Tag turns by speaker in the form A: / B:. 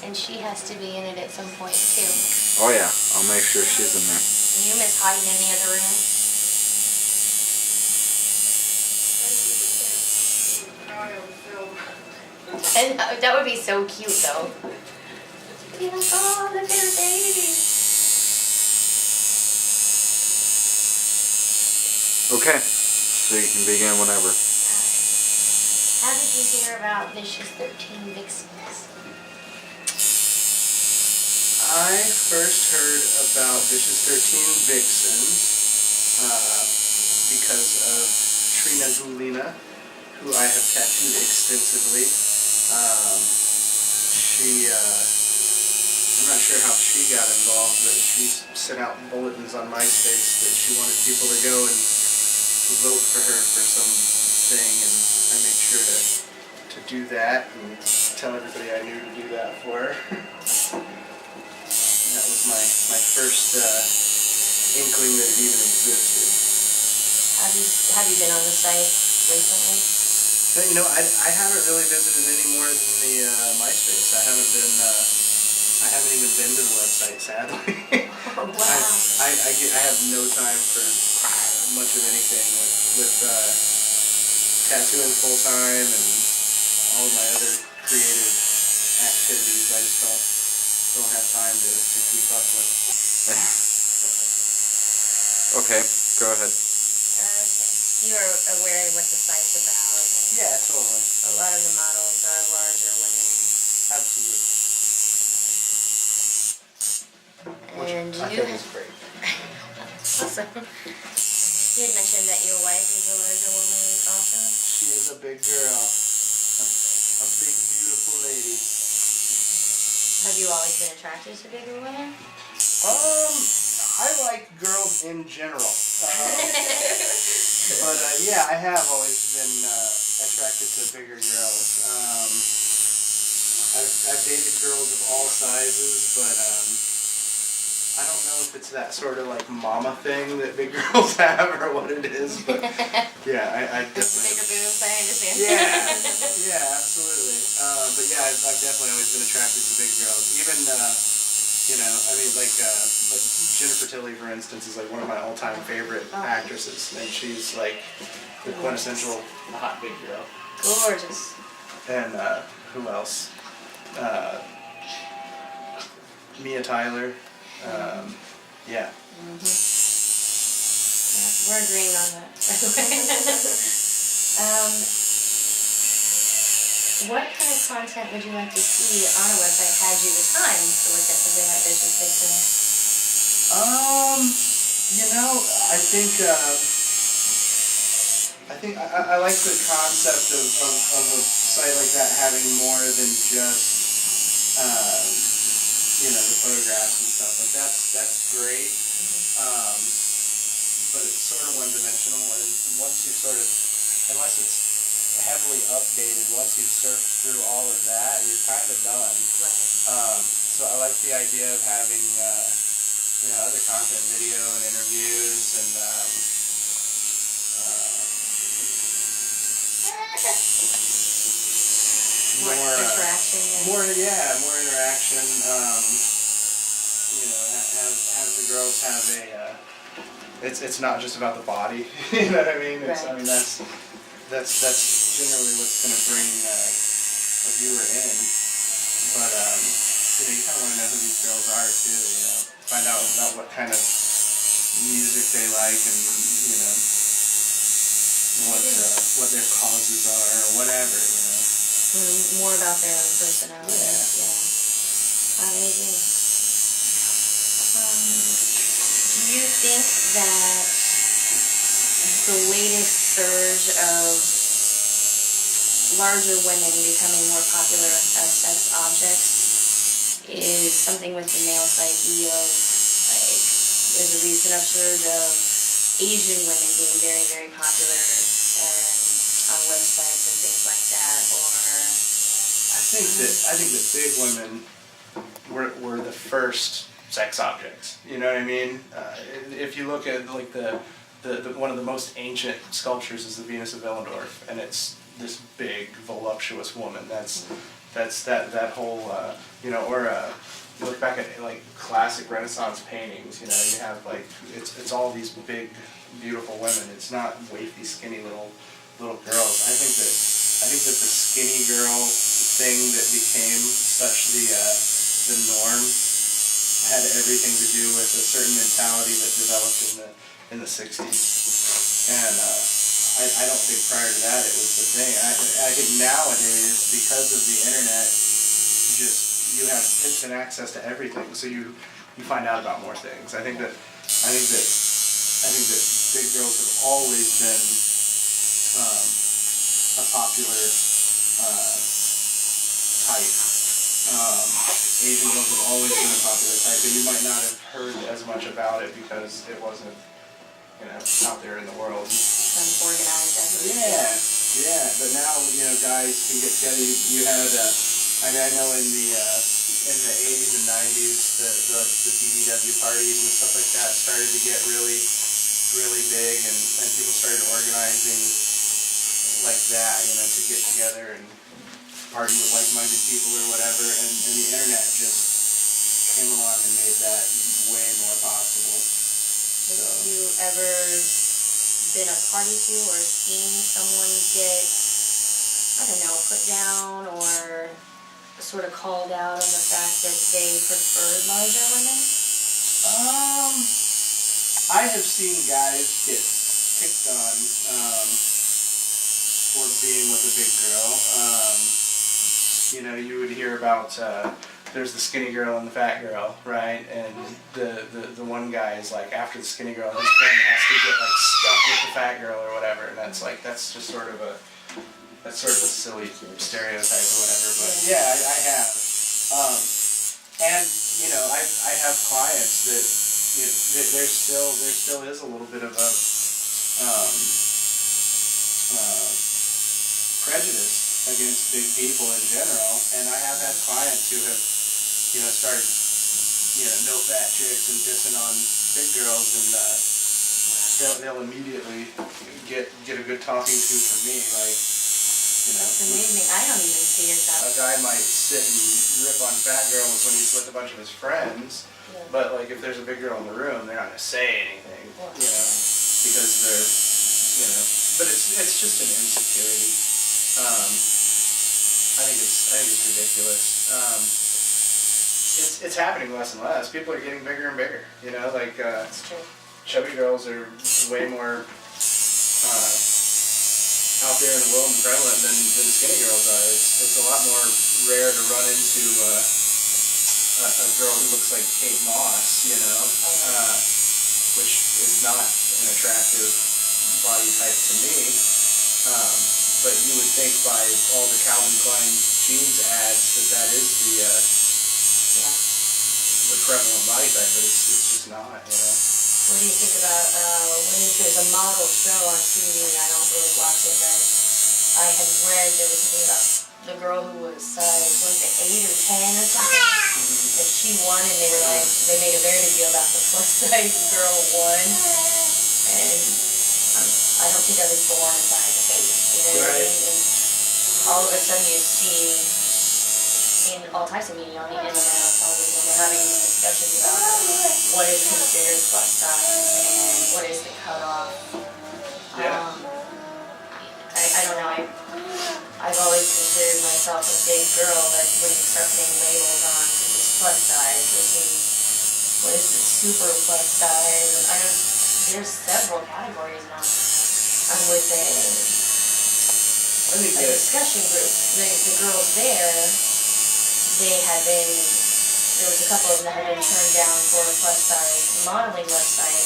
A: And she has to be in it at some point, too.
B: Oh yeah, I'll make sure she's in there.
A: You miss hiding in the other room. And that would be so cute, though. Be like, oh, look at her baby.
B: Okay, so you can begin whenever.
A: How did you hear about Vicious 13 Vixens?
C: I first heard about Vicious 13 Vixens because of Trina Gulina, who I have tattooed extensively. I'm not sure how she got involved, but she sent out bulletins on MySpace that she wanted people to go and vote for her for something, and I made sure to do that and tell everybody I knew to do that for her. That was my first inkling that it even existed.
A: Have you been on the site recently?
C: You know, I haven't really visited any more than the MySpace. I haven't even been to the website, sadly.
A: Oh, wow.
C: I have no time for much of anything with tattooing full time and all of my other creative activities. I just don't have time to keep up with.
B: Okay, go ahead.
A: Okay. You're aware of what the site's about?
C: Yeah, totally.
A: A lot of the models are larger women.
C: Absolutely.
A: And
C: I
A: you
C: think it's great.
A: Awesome. You had mentioned that your wife is a larger woman also?
C: She is a big girl. A big, beautiful lady.
A: Have you always been attracted to bigger women?
C: I like girls in general. But yeah, I have always been attracted to bigger girls. I've dated girls of all sizes, but I don't know if it's that sort of like mama thing that big girls have or what it is. But yeah, I definitely.
A: Bigger boobs, I understand.
C: Yeah, absolutely. But yeah, I've definitely always been attracted to big girls. Even like Jennifer Tilly, for instance, is like one of my all-time favorite actresses, and she's like the quintessential hot big girl.
A: Gorgeous.
C: And who else? Mia Tyler. Yeah.
A: Mm-hmm. Yeah, we're agreeing on that, by the way. What kind of content would you like to see on a website had you the time to look at something like Vicious Vixens?
C: I like the concept of a site like that having more than just the photographs and stuff. Like that's great. But it's sort of one-dimensional, and once you unless it's heavily updated, once you've surfed through all of that, you're kind of done.
A: Right.
C: So I like the idea of having other content, video and interviews, and
A: more interaction.
C: More interaction. Have the girls have a. It's not just about the body. You know what I mean?
A: Right.
C: I mean that's generally what's going to bring a viewer in. But you kind of want to know who these girls are too. Find out about what kind of music they like, and what their causes are or whatever.
A: More about their own personality. Yeah. I agree. Do you think that the latest surge of larger women becoming more popular as sex objects is something with the male psyche of, like, there's a recent upsurge of Asian women being very, very popular on websites and things like that, or...
C: I think that big women were the first sex objects. You know what I mean? If you look at like the one of the most ancient sculptures is the Venus of Willendorf, and it's this big voluptuous woman. That's That's that whole you know, or you look back at like classic Renaissance paintings. You know, you have like it's all these big, beautiful women. It's not wafy, skinny little girls. I think that the skinny girl thing that became such the norm had everything to do with a certain mentality that developed in the 60s. And I don't think prior to that it was the thing. I think nowadays, because of the internet, just you have instant access to everything, so you find out about more things. I think that big girls have always been a popular type. Asian girls have always been a popular type, and you might not have heard as much about it because it wasn't, you know, out there in the world.
A: Unorganized effort.
C: Yeah. But now, you know, guys can get together. You had, I know in the 80s and 90s, the BBW parties and stuff like that started to get really, really big, and people started organizing like that, you know, to get together and party with like-minded people or whatever, and the internet just came along and made that way more possible.
A: Have you ever been a party to or seen someone get, I don't know, put down or sort of called out on the fact that they preferred larger women?
C: I have seen guys get picked on for being with a big girl. You know, you would hear about there's the skinny girl and the fat girl, right? And the one guy is like, after the skinny girl, his friend has to get like stuck with the fat girl or whatever, and that's just sort of a silly stereotype or whatever. But yeah, I have. And you know, I have clients that, you know, there still is a little bit of a prejudice against big people in general, and I have had clients who have, you know, started, you know, no fat chicks and dissing on big girls, and they'll immediately get a good talking to from me, like, you know.
A: It's amazing. I don't even see it that way.
C: A guy might sit and rip on fat girls when he's with a bunch of his friends, but like if there's a big girl in the room, they're not gonna say anything, you know, because they're, you know. But it's just an insecurity. I think it's ridiculous. It's happening less and less. People are getting bigger and bigger. You know, like
A: That's true.
C: chubby girls are way more out there in the world and prevalent than skinny girls are. It's a lot more rare to run into a girl who looks like Kate Moss, you know, which is not an attractive body type to me. But you would think by all the Calvin Klein jeans ads that is the prevalent body type, but it's just not, you know.
A: What do you think about when there's a model show on TV? I don't really watch it, but I had read there was something about the girl who was size, was it 8 or 10 or something? That she won, and they made a very big deal about the plus size girl won, and I don't think I was born a size 8, you know what I mean? And all of a sudden you see in all types of media, on the internet, on television, they're having these discussions about what is considered plus size and what is the cutoff. I don't know, I've always considered myself a big girl, but when you start putting labels on this plus size, what is the super plus size, and there's several categories now. I'm with a discussion group. The girls there, there was a couple of them that had been turned down for a plus size modeling website,